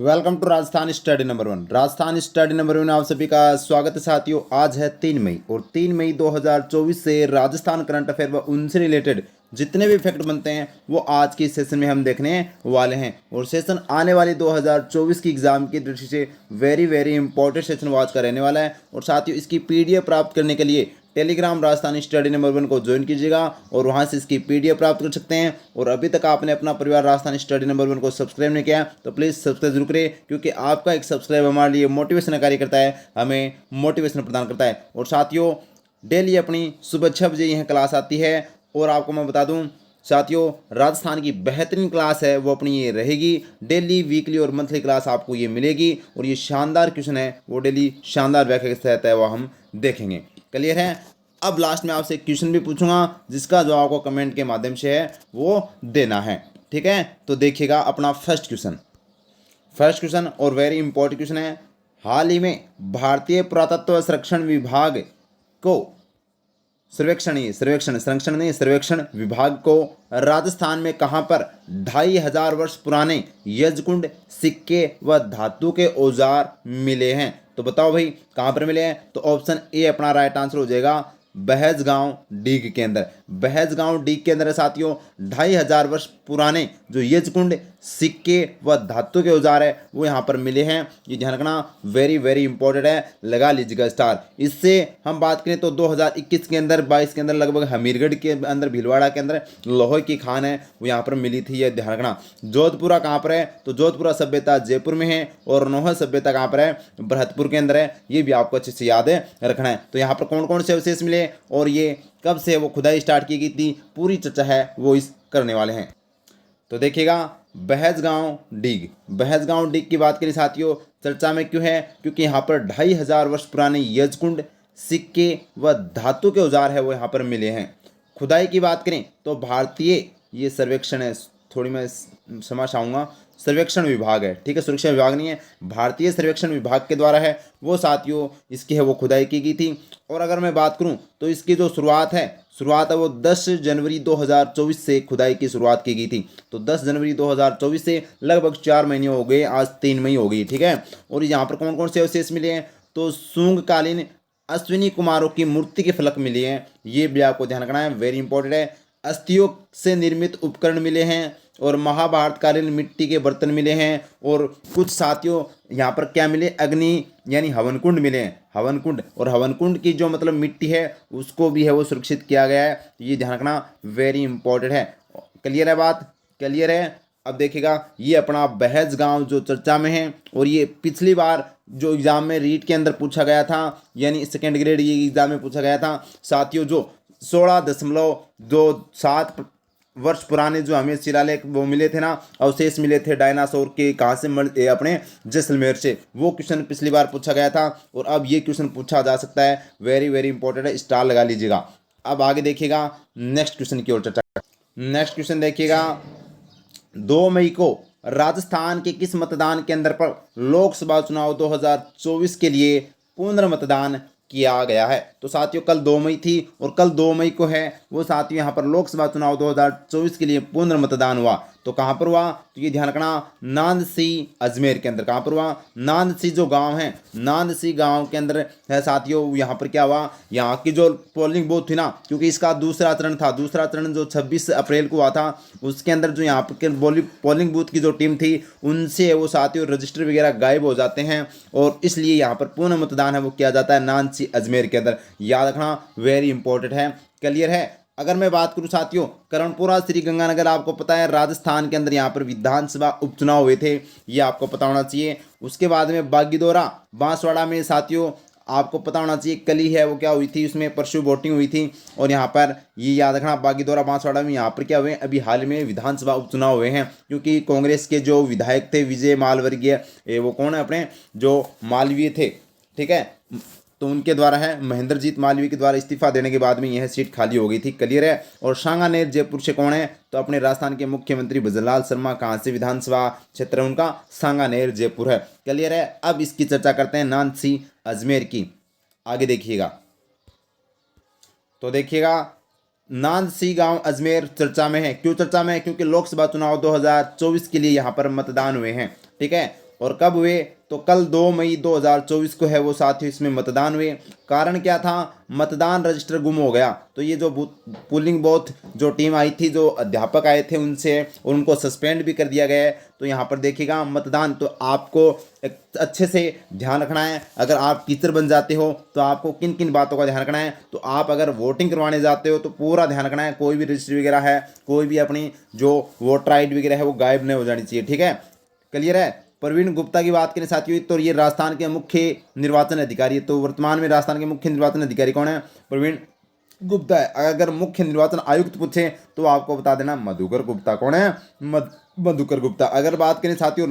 Welcome to Rajasthan study number 1। Rajasthan study number 1 में आप सभी का स्वागत है साथियों। आज है 3 मई और 3 मई 2024 से राजस्थान करंट अफेयर व उनसे रिलेटेड जितने भी फैक्ट बनते हैं वो आज के सेशन में हम देखने वाले हैं। और सेशन आने वाली 2024 की एग्जाम की दृष्टि से वेरी वेरी इंपॉर्टेंट सेशन आज का रहने वाला है। और साथियों इसकी पीडीएफ प्राप्त करने के लिए टेलीग्राम राजस्थान स्टडी नंबर 1 को ज्वाइन कीजिएगा और वहां से इसकी पीडीएफ प्राप्त कर सकते हैं। और अभी तक आपने अपना परिवार राजस्थान स्टडी नंबर 1 को सब्सक्राइब नहीं किया तो प्लीज़ सब्सक्राइब जरूर करें, क्योंकि आपका एक सब्सक्राइब हमारे लिए मोटिवेशन कार्य करता है, हमें मोटिवेशन प्रदान करता है। और साथियों डेली अपनी सुबह 6 बजे यह क्लास आती है। और आपको मैं बता दूं साथियों, राजस्थान की बेहतरीन क्लास है वो अपनी ये रहेगी। डेली वीकली और मंथली क्लास आपको ये मिलेगी और ये शानदार क्वेश्चन है वो डेली शानदार व्याख्या के तहत है वो हम देखेंगे। क्लियर है। अब लास्ट में आपसे एक क्वेश्चन भी पूछूंगा जिसका जवाब आपको कमेंट के माध्यम से है वो देना है। ठीक है, तो देखिएगा अपना फर्स्ट क्वेश्चन और वेरी इंपॉर्टेंट क्वेश्चन है। हाल ही में भारतीय पुरातत्व संरक्षण विभाग को सर्वेक्षण विभाग को राजस्थान में कहां पर 2500 वर्ष पुराने यजकुंड सिक्के व धातु के औजार मिले हैं? तो बताओ भाई कहां पर मिले हैं? तो ऑप्शन ए अपना राइट आंसर हो जाएगा बहसगांव डीग के अंदर। बहसगांव डीग के अंदर है साथियों 2500 वर्ष पुराने जो यजकुंड सिक्के व धातु के औजार है वो यहाँ पर मिले हैं। ये ध्यान रखना वेरी वेरी इंपॉर्टेंट है, लगा लीजिएगा स्टार। इससे हम बात करें तो 2021 के अंदर 22 के अंदर लगभग हमीरगढ़ के अंदर भीलवाड़ा के अंदर लोहे की खान है वो यहाँ पर मिली थी। ये ध्यान रखना। जोधपुरा कहाँ पर है? तो जोधपुरा सभ्यता जयपुर में है और नोहर सभ्यता कहाँ पर है? भरतपुर के अंदर है। ये भी आपको अच्छे से याद रखना है। तो यहाँ पर कौन कौन से अवशेष मिले और ये कब से वो खुदाई स्टार्ट की गई थी, पूरी चर्चा है वो इस करने वाले हैं। तो देखिएगा बहसगांव डीग की बात करें साथियों, चर्चा में क्यों है? क्योंकि यहाँ पर 2500 वर्ष पुराने यजकुंड सिक्के व धातु के औजार है वो यहाँ पर मिले हैं। खुदाई की बात करें तो भारतीय ये सर्वेक्षण है, थोड़ी मैं समझ आऊँगा, सर्वेक्षण विभाग है। ठीक है, सुरक्षा विभाग नहीं है, भारतीय सर्वेक्षण विभाग के द्वारा है वो साथियों इसकी है वो खुदाई की गई थी। और अगर मैं बात करूं तो इसकी जो शुरुआत है वो 10 जनवरी 2024 से खुदाई की शुरुआत की गई थी। तो 10 जनवरी 2024 से लगभग 4 महीने हो गए, आज 3 मई हो गई। ठीक है, और यहाँ पर कौन कौन से अवशेष मिले हैं? तो सूंगकालीन अश्विनी कुमारों की मूर्ति के फलक मिले हैं, ये भी आपको ध्यान रखना है, वेरी इंपॉर्टेंट है। अस्थियों से निर्मित उपकरण मिले हैं और महाभारत कालीन मिट्टी के बर्तन मिले हैं। और कुछ साथियों यहाँ पर क्या मिले? अग्नि यानी हवन कुंड मिले हैं, हवन कुंड। और हवन कुंड की जो मतलब मिट्टी है उसको भी है वो सुरक्षित किया गया है। ये ध्यान रखना वेरी इंपॉर्टेंट है। क्लियर है बात? क्लियर है। अब देखिएगा ये अपना बहसगांव जो चर्चा में है और ये पिछली बार जो एग्जाम में रीट के अंदर पूछा गया था, यानी सेकेंड ग्रेड ये एग्जाम में पूछा गया था साथियों। जो 16.27 वर्ष पुराने जो हमें शिलालेख वो मिले थे ना, अवशेष मिले थे डायनासोर के, कहाँ से? अपने जैसलमेर से। वो क्वेश्चन पिछली बार पूछा गया था और अब ये क्वेश्चन पूछा जा सकता है, वेरी वेरी इंपॉर्टेंट है, स्टार लगा लीजिएगा। अब आगे देखिएगा नेक्स्ट क्वेश्चन की ओर चर्चा। नेक्स्ट क्वेश्चन देखिएगा 2 मई को राजस्थान के किस मतदान केंद्र पर लोकसभा चुनाव 2024 के लिए पुनर्मतदान किया गया है? तो साथियों कल 2 मई थी और कल 2 मई को है वो साथियों यहाँ पर लोकसभा चुनाव 2024 के लिए पुनर्मतदान हुआ। तो कहाँ पर हुआ? तो ये ध्यान रखना नांदसी अजमेर के अंदर। कहाँ पर हुआ? नांदसी जो गांव है, नांदसी गांव के अंदर है साथियों। यहाँ पर क्या हुआ? यहाँ की जो पोलिंग बूथ थी ना, क्योंकि इसका दूसरा चरण था, दूसरा चरण जो 26 अप्रैल को हुआ था उसके अंदर जो यहाँ पर पोलिंग बूथ की जो टीम थी उनसे वो साथियों रजिस्टर वगैरह गायब हो जाते हैं और इसलिए यहाँ पर पुनः मतदान है वो किया जाता है नांदसी अजमेर के अंदर। याद रखना वेरी इंपॉर्टेंट है। क्लियर है। अगर मैं बात करूं साथियों करणपुरा श्री गंगानगर, आपको पता है राजस्थान के अंदर यहाँ पर विधानसभा उपचुनाव हुए थे, ये आपको पता होना चाहिए। उसके बाद में बागीदोरा बांसवाड़ा में साथियों आपको पता होना चाहिए कल ही है वो क्या हुई थी, उसमें परसों वोटिंग हुई थी। और यहाँ पर ये याद रखना बागीदोरा बांसवाड़ा में यहाँ पर क्या हुए, अभी हाल में विधानसभा उपचुनाव हुए हैं, क्योंकि कांग्रेस के जो विधायक थे विजय मालवर्गीय, वो कौन है अपने जो मालवीय थे, ठीक है, तो उनके द्वारा है महेंद्रजीत मालवीय के द्वारा इस्तीफा देने के बाद में यह सीट खाली हो गई थी। क्लियर है। और सांगानेर जयपुर से कौन है? तो अपने राजस्थान के मुख्यमंत्री भजनलाल शर्मा, कहाँ से विधानसभा क्षेत्र उनका? सांगानेर जयपुर है। क्लियर है। अब इसकी चर्चा करते हैं नांदसी अजमेर की। आगे देखिएगा, तो देखिएगा नांदसी गांव अजमेर चर्चा में है। क्यों चर्चा में है? क्योंकि लोकसभा चुनाव 2024 के लिए यहाँ पर मतदान हुए हैं। ठीक है, और कब हुए, तो कल 2 मई 2024 को है वो साथियों इसमें मतदान हुए। कारण क्या था, मतदान रजिस्टर गुम हो गया। तो ये जो पोलिंग बूथ जो टीम आई थी, जो अध्यापक आए थे उनसे, और उनको सस्पेंड भी कर दिया गया है। तो यहाँ पर देखिएगा मतदान, तो आपको एक अच्छे से ध्यान रखना है। अगर आप टीचर बन जाते हो तो आपको किन किन बातों का ध्यान रखना है। तो आप अगर वोटिंग करवाने जाते हो तो पूरा ध्यान रखना है, कोई भी रजिस्ट्री वगैरह है, कोई भी अपनी जो वोटर आई डी वगैरह है वो गायब नहीं हो जानी चाहिए। ठीक है, क्लियर है। प्रवीण गुप्ता की बात करें साथियों, तो ये राजस्थान के मुख्य निर्वाचन अधिकारी है। तो वर्तमान में राजस्थान के मुख्य निर्वाचन अधिकारी कौन है, प्रवीण गुप्ता है। अगर मुख्य निर्वाचन आयुक्त पूछे तो आपको बता देना मधुकर गुप्ता। कौन है, मधुकर गुप्ता। अगर बात करें साथियों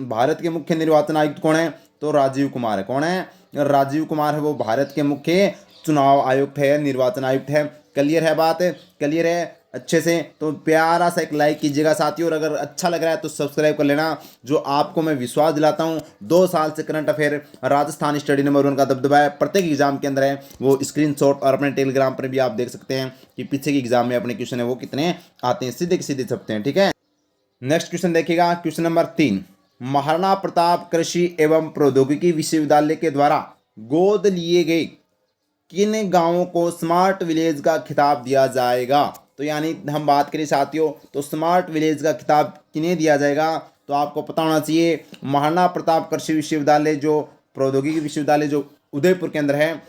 भारत के मुख्य निर्वाचन आयुक्त कौन है, तो राजीव कुमार है। कौन है, राजीव कुमार है, वो भारत के मुख्य चुनाव आयुक्त है, निर्वाचन आयुक्त है। क्लियर है बात, क्लियर है अच्छे से। तो प्यारा सा एक लाइक कीजिएगा साथियों, और अगर अच्छा लग रहा है तो सब्सक्राइब कर लेना। जो आपको मैं विश्वास दिलाता हूँ, 2 साल से current affair Rajasthan study number 1 का दबदबा है, प्रत्येक एग्जाम के अंदर है। वो स्क्रीनशॉट और अपने टेलीग्राम पर भी आप देख सकते हैं कि पीछे की एग्जाम में अपने क्वेश्चन है वो कितने आते हैं, सीधे सीधे छपते हैं। ठीक है, नेक्स्ट क्वेश्चन देखिएगा, क्वेश्चन नंबर 3। महाराणा प्रताप कृषि एवं प्रौद्योगिकी विश्वविद्यालय के द्वारा गोद लिए गए किन गांवों को स्मार्ट विलेज का खिताब दिया जाएगा। तो यानी हम बात करें साथियों, तो स्मार्ट विलेज का खिताब किन्हें दिया जाएगा, तो आपको पता होना चाहिए महाराणा प्रताप कृषि विश्वविद्यालय जो प्रौद्योगिकी विश्वविद्यालय जो उदयपुर के अंदर है,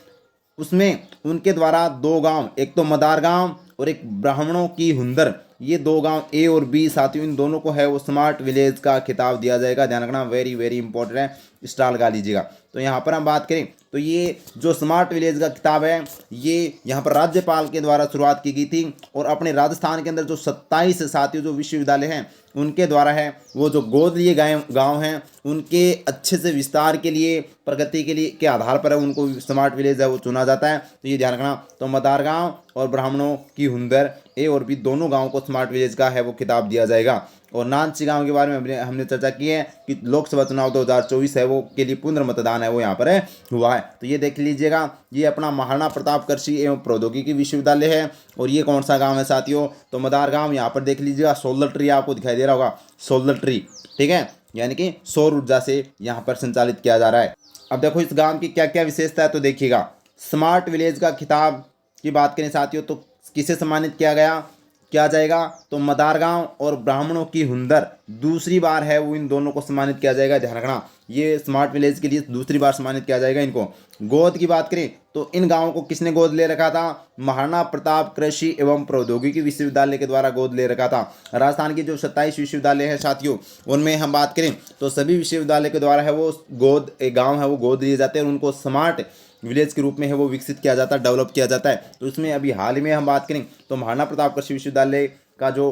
उसमें उनके द्वारा 2 गांव, एक तो मदार गांव और एक ब्राह्मणों की हुंदर, ये 2 गांव ए और बी साथियों, इन दोनों को है वो स्मार्ट विलेज का खिताब दिया जाएगा। ध्यान रखना, वेरी वेरी इंपॉर्टेंट है, स्टार लगा लीजिएगा। तो यहाँ पर हम बात करें तो ये जो स्मार्ट विलेज का खिताब है, ये यहाँ पर राज्यपाल के द्वारा शुरुआत की गई थी, और अपने राजस्थान के अंदर जो 27 साथियों जो विश्वविद्यालय हैं उनके द्वारा है वो जो गोद लिए गाँव हैं उनके अच्छे से विस्तार के लिए, प्रगति के लिए के आधार पर है उनको स्मार्ट विलेज है वो चुना जाता है। तो ये ध्यान रखना। तो मदार गांव और ब्राह्मणों की हुंदर ए और बी दोनों गांवों को स्मार्ट विलेज का है वो खिताब दिया जाएगा। और नानसी गांव के बारे में हमने चर्चा की है कि लोकसभा चुनाव 2024 है वो के लिए पुनर्मतदान है वो यहाँ पर है हुआ है। तो ये देख लीजिएगा, ये अपना महाराणा प्रताप कृषि एवं प्रौद्योगिकी विश्वविद्यालय है। और ये कौन सा गांव है साथियों, तो मदार गांव। यहाँ पर देख लीजिएगा सोलर ट्री आपको दिखाई दे रहा होगा, सोलर ट्री। ठीक है, यानी कि सौर ऊर्जा से यहाँ पर संचालित किया जा रहा है। अब देखो इस गांव की क्या क्या विशेषता है, तो देखिएगा स्मार्ट विलेज का खिताब की बात करें साथियों, तो किसे सम्मानित किया जाएगा, तो मदार गांव और ब्राह्मणों की हुंदर दूसरी बार है वो इन दोनों को सम्मानित किया जाएगा। ध्यान रखना, ये स्मार्ट विलेज के लिए दूसरी बार सम्मानित किया जाएगा इनको। गोद की बात करें तो इन गांवों को किसने गोद ले रखा था, महाराणा प्रताप कृषि एवं प्रौद्योगिकी विश्वविद्यालय के द्वारा गोद ले रखा था। राजस्थान के जो 27 विश्वविद्यालय है साथियों, उनमें हम बात करें तो सभी विश्वविद्यालय के द्वारा है वो गोद गाँव है वो गोद लिए जाते हैं, और उनको स्मार्ट विलेज के रूप में है वो विकसित किया जाता है, डेवलप किया जाता है। तो इसमें अभी हाल ही में हम बात करें तो महाराणा प्रताप कृषि विश्वविद्यालय का जो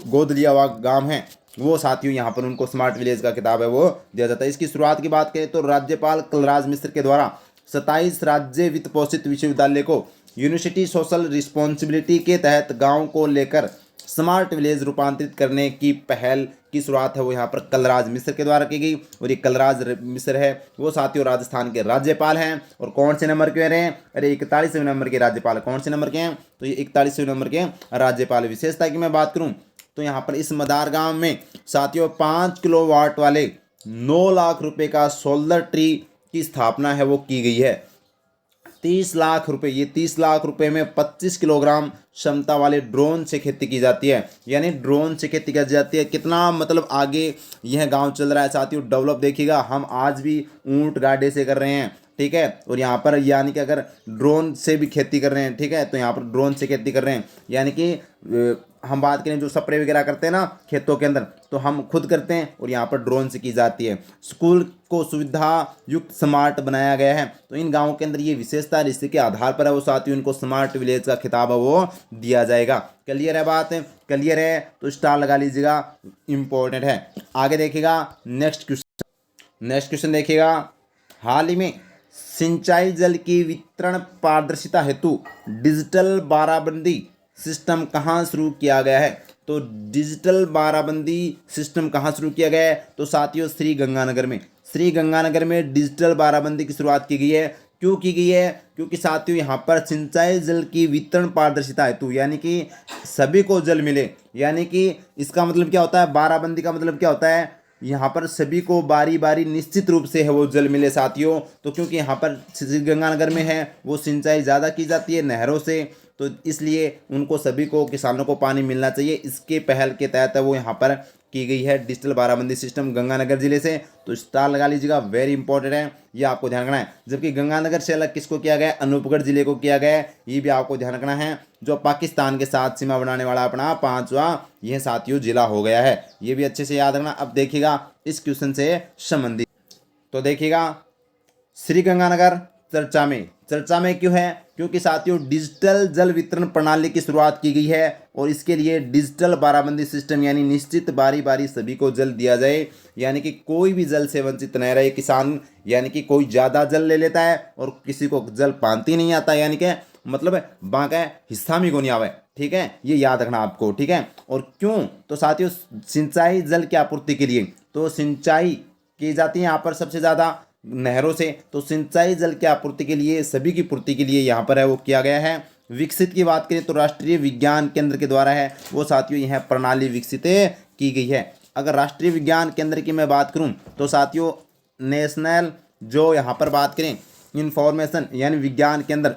गोद लिया हुआ गांव है वो साथियों यहाँ पर उनको स्मार्ट विलेज का खिताब है वो दिया जाता है। इसकी शुरुआत की बात करें तो राज्यपाल कलराज मिश्र के द्वारा 27 राज्य वित्त पोषित विश्वविद्यालय को यूनिवर्सिटी सोशल रिस्पॉन्सिबिलिटी के तहत गाँव को लेकर स्मार्ट विलेज रूपांतरित करने की पहल की शुरुआत है वो यहाँ पर कलराज मिश्र के द्वारा की गई। और ये कलराज मिश्र है वो साथियों राजस्थान के राज्यपाल हैं। और कौन से नंबर के रहे हैं, अरे 41वें नंबर के राज्यपाल। कौन से नंबर के हैं, तो ये 41वें नंबर के राज्यपाल। विशेषता की मैं बात करूँ तो यहाँ पर इस मदार गांव में साथियों 5 किलोवाट वाले 9 लाख रुपए का सोलर ट्री की स्थापना है वो की गई है। 30 लाख रुपए, ये 30 लाख रुपए में 25 किलोग्राम क्षमता वाले ड्रोन से खेती की जाती है। यानी ड्रोन से खेती की जाती है। कितना मतलब आगे यह गांव चल रहा है साथियों, डेवलप देखिएगा। हम आज भी ऊंट गाड़े से कर रहे हैं, ठीक है, और यहाँ पर यानी कि अगर ड्रोन से भी खेती कर रहे हैं, ठीक है, तो यहाँ पर ड्रोन से खेती कर रहे हैं। यानी कि हम बात करें जो स्प्रे वगैरह करते हैं ना खेतों के अंदर, तो हम खुद करते हैं और यहाँ पर ड्रोन से की जाती है। स्कूल को सुविधा युक्त स्मार्ट बनाया गया है। तो इन गाँवों के अंदर ये विशेषता है, जिसके आधार पर है वो साथियों इनको स्मार्ट विलेज का खिताब है वो दिया जाएगा। क्लियर है बात, क्लियर है, तो स्टार लगा लीजिएगा, इंपॉर्टेंट है। आगे देखिएगा नेक्स्ट क्वेश्चन देखिएगा, हाल ही में सिंचाई जल की वितरण पारदर्शिता हेतु डिजिटल बाराबंदी सिस्टम कहाँ शुरू किया गया है। तो डिजिटल बाराबंदी सिस्टम कहाँ शुरू किया गया है, तो साथियों श्री गंगानगर में डिजिटल बाराबंदी की शुरुआत की गई है। क्यों की गई है, क्योंकि साथियों यहाँ पर सिंचाई जल की वितरण पारदर्शिता हेतु, यानी कि सभी को जल मिले। यानी कि इसका मतलब क्या होता है, बाराबंदी का मतलब क्या होता है, यहाँ पर सभी को बारी बारी निश्चित रूप से है वो जल मिले साथियों। तो क्योंकि यहाँ पर श्रीगंगानगर में है वो सिंचाई ज़्यादा की जाती है नहरों से, तो इसलिए उनको सभी को किसानों को पानी मिलना चाहिए। इसके पहल के तहत वो यहाँ पर की गई है डिजिटल बाराबंदी सिस्टम गंगानगर जिले से। तो स्टार लगा लीजिएगा, वेरी इंपॉर्टेंट है, ये आपको ध्यान रखना है। जबकि गंगानगर से अलग किसको किया गया है, अनूपगढ़ जिले को किया गया है, ये भी आपको ध्यान रखना है। जो पाकिस्तान के साथ सीमा बनाने वाला अपना 5वां यह साथियों जिला हो गया है, ये भी अच्छे से याद रखना। अब देखिएगा इस क्वेश्चन से संबंधित, तो देखिएगा श्रीगंगानगर चर्चा में क्यों है, क्योंकि साथियों डिजिटल जल वितरण प्रणाली की शुरुआत की गई है और इसके लिए डिजिटल बाराबंदी सिस्टम यानी निश्चित बारी बारी सभी को जल दिया जाए, यानी कि कोई भी जल से वंचित न रहे किसान। यानी कि कोई ज़्यादा जल ले लेता है और किसी को जल पानती नहीं आता, यानी कि मतलब बांका हिस्सा में को नहीं आवे, ठीक है, ये याद रखना आपको, ठीक है। और क्यों, तो साथियों सिंचाई जल की आपूर्ति के लिए तो सिंचाई की जाती है यहाँ पर सबसे ज़्यादा नहरों से, तो सिंचाई जल की आपूर्ति के लिए सभी की पूर्ति के लिए यहाँ पर है वो किया गया है। विकसित की बात करें तो राष्ट्रीय विज्ञान केंद्र के द्वारा है वो साथियों यह प्रणाली विकसित की गई है। अगर राष्ट्रीय विज्ञान केंद्र की मैं बात करूं तो साथियों नेशनल जो यहाँ पर बात करें इंफॉर्मेशन यानी विज्ञान केंद्र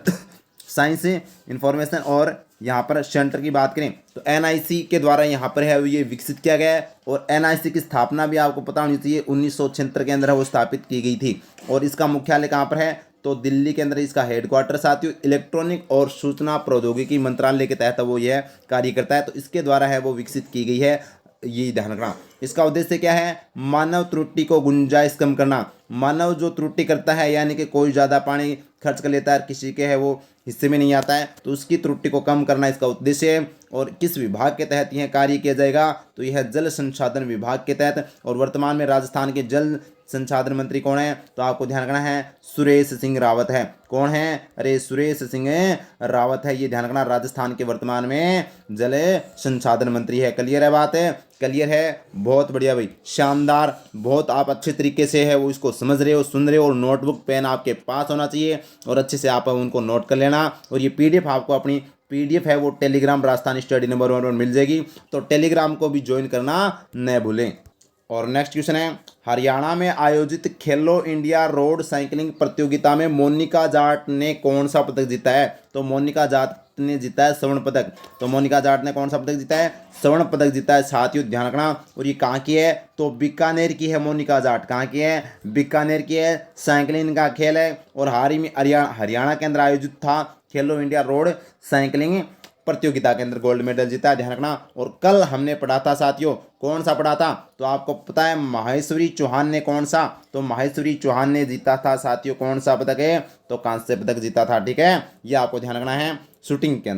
साइंस इंफॉर्मेशन और यहाँ पर सेंटर की बात करें तो एनआईसी के द्वारा यहाँ पर है ये विकसित किया गया है। और एनआईसी की स्थापना भी आपको पता होनी चाहिए 1976 के अंदर है वो स्थापित की गई थी। और इसका मुख्यालय कहाँ पर है, तो दिल्ली के अंदर इसका हेडक्वार्टर साथियों इलेक्ट्रॉनिक और सूचना प्रौद्योगिकी मंत्रालय के तहत वो यह कार्य करता है। तो इसके द्वारा है वो विकसित की गई है, ये ध्यान रखना। इसका उद्देश्य क्या है, मानव त्रुटि को गुंजाइश कम करना। मानव जो त्रुटि करता है यानी कि कोई ज़्यादा पानी खर्च कर लेता है, किसी के है वो हिस्से में नहीं आता है, तो उसकी त्रुटि को कम करना इसका उद्देश्य है। और किस विभाग के तहत यह कार्य किया जाएगा, तो यह जल संसाधन विभाग के तहत। और वर्तमान में राजस्थान के जल संसाधन मंत्री कौन है, तो आपको ध्यान रखना है सुरेश सिंह रावत है। कौन है, अरे सुरेश सिंह रावत है, ये ध्यान रखना। राजस्थान के वर्तमान में जल संसाधन मंत्री है। क्लियर है बात, क्लियर है, बहुत बढ़िया भाई, शानदार, बहुत आप अच्छे तरीके से है वो इसको समझ रहे हो, सुन रहे हो। और नोटबुक पेन आपके पास होना चाहिए और अच्छे से आप उनको नोट कर लेना। और ये पीडीएफ आपको अपनी पीडीएफ है वो टेलीग्राम राजस्थान स्टडी नंबर 1 पर मिल जाएगी, तो टेलीग्राम को भी ज्वाइन करना न भूलें। और नेक्स्ट क्वेश्चन है, हरियाणा में आयोजित खेलो इंडिया रोड साइकिलिंग प्रतियोगिता में मोनिका जाट ने कौन सा पदक जीता है, तो मोनिका जाट ने जीता है स्वर्ण पदक। तो मोनिका जाट ने कौन सा पदक जीता है, स्वर्ण पदक जीता है साथियों, ध्यान रखना। और ये कहाँ की है, तो बीकानेर की है मोनिका जाट। कहाँ की है, बीकानेर की है। साइकिलिंग का खेल है और हाल ही में हरियाणा के अंदर आयोजित था खेलो इंडिया रोड साइकिलिंग प्रतियोगिता के अंदर गोल्ड मेडल जीता है, ध्यान रखना। और कल हमने पढ़ा था साथियों, कौन सा पढ़ा था, तो आपको पता है माहेश्वरी चौहान ने कौन सा, तो माहेश्वरी चौहान ने जीता था साथियों कौन सा पदक है, तो कांस्य पदक जीता था, ठीक है, ये आपको ध्यान रखना है। शूटिंग के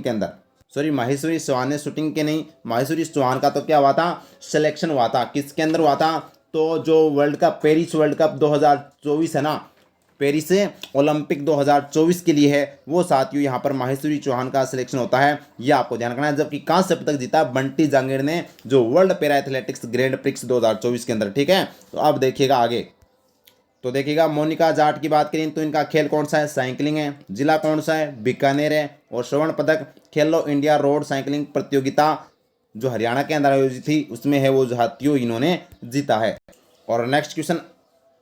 अंदर सॉरी माहेश्वरी चौहान ने शूटिंग के नहीं, माहेश्वरी चौहान का तो क्या हुआ था, सिलेक्शन हुआ था, किसके अंदर हुआ था, तो जो world cup Paris world cup 2024 है ना, पेरिस ओलंपिक 2024 के लिए है वो साथियों यहाँ पर माहेश्वरी चौहान का सिलेक्शन होता है, ये आपको ध्यान रखना है। जबकि कांस्य पदक जीता बंटी जांगीर ने जो world para athletics grand prix 2024 के अंदर, ठीक है। तो अब देखिएगा आगे, तो देखिएगा मोनिका जाट की बात करें तो इनका खेल कौन सा है, साइकिलिंग है। जिला कौन सा है, बीकानेर है। और स्वर्ण पदक खेलो इंडिया रोड साइकिलिंग प्रतियोगिता जो हरियाणा के अंदर आयोजित थी उसमें है वो साथियों इन्होंने जीता है। और नेक्स्ट क्वेश्चन,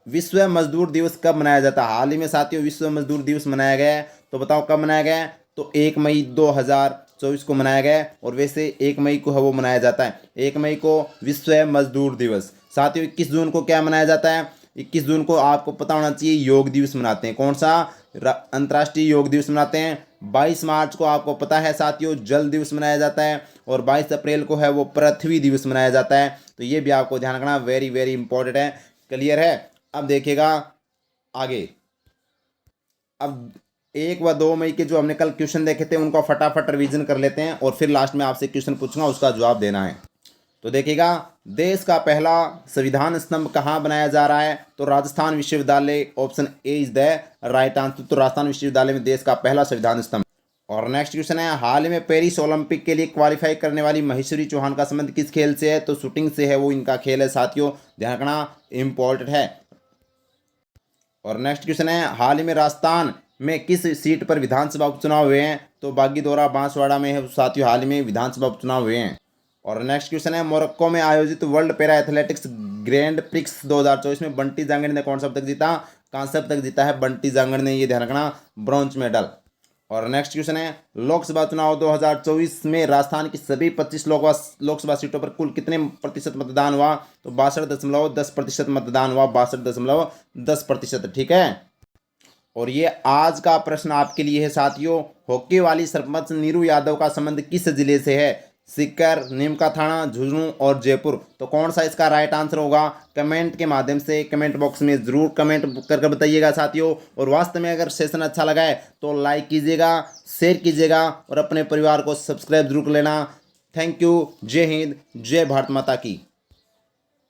विश्व मजदूर दिवस कब मनाया जाता है, हाल ही में साथियों विश्व मजदूर दिवस मनाया गया है, तो बताओ कब मनाया गया है, तो 1 मई 2024 को मनाया गया है। और वैसे 1 मई को है वो मनाया जाता है, 1 मई को विश्व मजदूर दिवस। साथियों 21 जून को क्या मनाया जाता है, 21 जून को आपको पता होना चाहिए योग दिवस मनाते हैं। कौन सा, अंतर्राष्ट्रीय योग दिवस मनाते हैं। 22 मार्च को आपको पता है साथियों जल दिवस मनाया जाता है। और 22 अप्रैल को है वो पृथ्वी दिवस मनाया जाता है, तो ये भी आपको ध्यान रखना, वेरी वेरी इंपॉर्टेंट है। क्लियर है, अब देखिएगा आगे। अब 1 व 2 मई के जो हमने कल क्वेश्चन देखे थे उनको फटाफट रिवीजन कर लेते हैं और फिर लास्ट में आपसे क्वेश्चन पूछूंगा, उसका जवाब देना है। तो देखिएगा, देश का पहला संविधान स्तंभ कहाँ बनाया जा रहा है, तो राजस्थान विश्वविद्यालय, option A is the right answer. तो राजस्थान विश्वविद्यालय में देश का पहला संविधान स्तंभ। और नेक्स्ट क्वेश्चन है, हाल ही में पेरिस ओलंपिक के लिए क्वालिफाई करने वाली माहेश्वरी चौहान का संबंध किस खेल से है, तो शूटिंग से है वो इनका खेल है साथियों, ध्यान रखना, इंपॉर्टेंट है। और नेक्स्ट क्वेश्चन है, हाल ही में राजस्थान में किस सीट पर विधानसभा उपचुनाव हुए हैं, तो बागीदोरा बांसवाड़ा में है साथियों हाल ही में विधानसभा उपचुनाव हुए हैं। और नेक्स्ट क्वेश्चन है, मोरक्को में आयोजित world para athletics grand prix 2024 में बंटी जांगड़ ने कौन सा पदक जीता? कांस्य पदक जीता है बंटी जांगड़ ने, ये ध्यान रखना, ब्रॉन्ज मेडल। और नेक्स्ट क्वेश्चन है, लोकसभा चुनाव 2024 में राजस्थान की सभी 25 लोकसभा सीटों पर कुल कितने प्रतिशत मतदान हुआ? तो 62.10% मतदान हुआ, 62.10%। ठीक है। और ये आज का प्रश्न आपके लिए है साथियों, हॉकी वाली सरपंच नीरू यादव का संबंध किस जिले से है? सीकर, नीमका थाना, झुंझुनू और जयपुर। तो कौन सा इसका राइट आंसर होगा? कमेंट के माध्यम से कमेंट बॉक्स में जरूर कमेंट करके बताइएगा साथियों। और वास्तव में अगर सेशन अच्छा लगा है तो लाइक कीजिएगा, शेयर कीजिएगा और अपने परिवार को सब्सक्राइब जरूर कर लेना। Thank you. जय हिंद, जय भारत माता की।